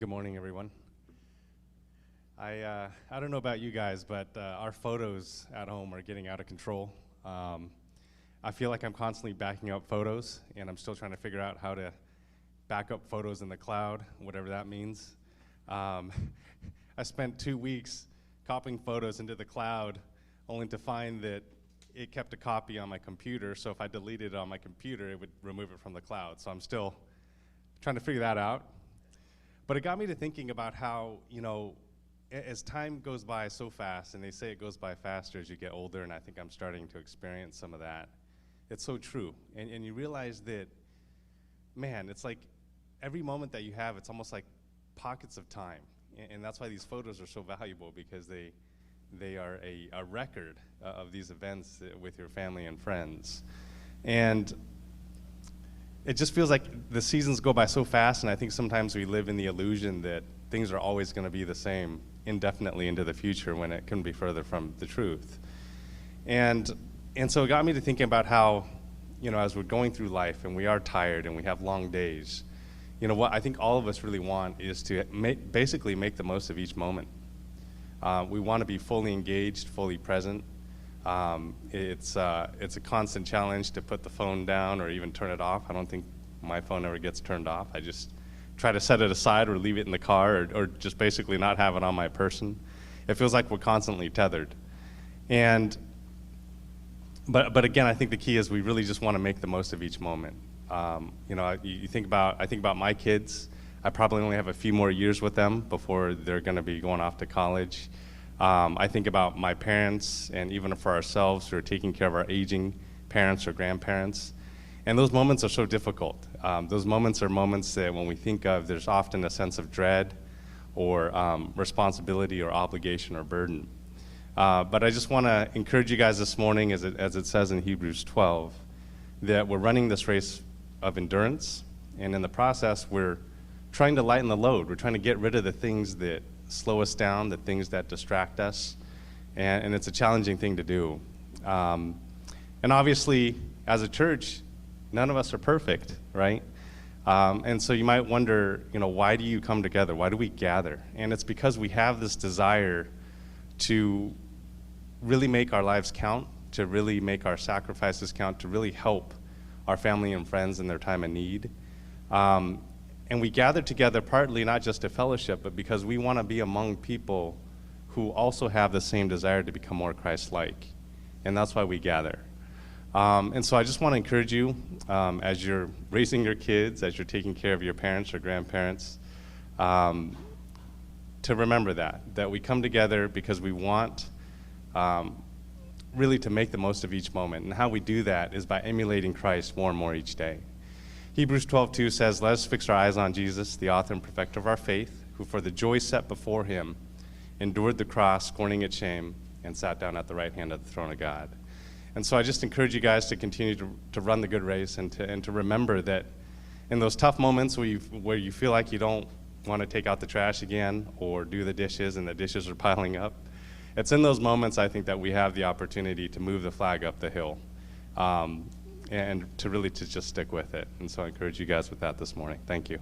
Good morning, everyone. I don't know about you guys, but our photos at home are getting out of control. I feel like I'm constantly backing up photos, and I'm still trying to figure out how to back up photos in the cloud, whatever that means. I spent 2 weeks copying photos into the cloud, only to find that it kept a copy on my computer, so if I deleted it on my computer, it would remove it from the cloud. So I'm still trying to figure that out. But it got me to thinking about how, as time goes by so fast, and they say it goes by faster as you get older, and I think I'm starting to experience some of that. It's so true. And you realize that, man, it's like every moment that you have, it's almost like pockets of time. And that's why these photos are so valuable, because they are a record of these events with your family and friends. And it just feels like the seasons go by so fast, and I think sometimes we live in the illusion that things are always going to be the same indefinitely into the future, when it couldn't be further from the truth. And so it got me to thinking about how, as we're going through life and we are tired and we have long days, what I think all of us really want is to basically make the most of each moment. We want to be fully engaged, fully present. It's a constant challenge to put the phone down or even turn it off. I don't think my phone ever gets turned off. I just try to set it aside or leave it in the car, or just basically not have it on my person. It feels like we're constantly tethered. But again, I think the key is we really just want to make the most of each moment. I think about my kids. I probably only have a few more years with them before they're going to be going off to college. I think about my parents, and even for ourselves who are taking care of our aging parents or grandparents. And those moments are so difficult. Those moments are moments that when we think of, there's often a sense of dread or responsibility or obligation or burden. But I just want to encourage you guys this morning, as it says in Hebrews 12, that we're running this race of endurance, and in the process, we're trying to lighten the load. We're trying to get rid of the things that slow us down, the things that distract us, and it's a challenging thing to do. And obviously, as a church, none of us are perfect, right? And so you might wonder, why do you come together? Why do we gather? And it's because we have this desire to really make our lives count, to really make our sacrifices count, to really help our family and friends in their time of need. And we gather together partly not just to fellowship, but because we want to be among people who also have the same desire to become more Christ-like. And that's why we gather. And so I just want to encourage you, as you're raising your kids, as you're taking care of your parents or grandparents, to remember that we come together because we want really to make the most of each moment. And how we do that is by emulating Christ more and more each day. Hebrews 12:2 says, "Let us fix our eyes on Jesus, the author and perfecter of our faith, who for the joy set before him endured the cross, scorning its shame, and sat down at the right hand of the throne of God." And so I just encourage you guys to continue to run the good race, and to remember that in those tough moments where you feel like you don't want to take out the trash again or do the dishes and the dishes are piling up, it's in those moments, I think, that we have the opportunity to move the flag up the hill. And to really just stick with it. And so I encourage you guys with that this morning. Thank you.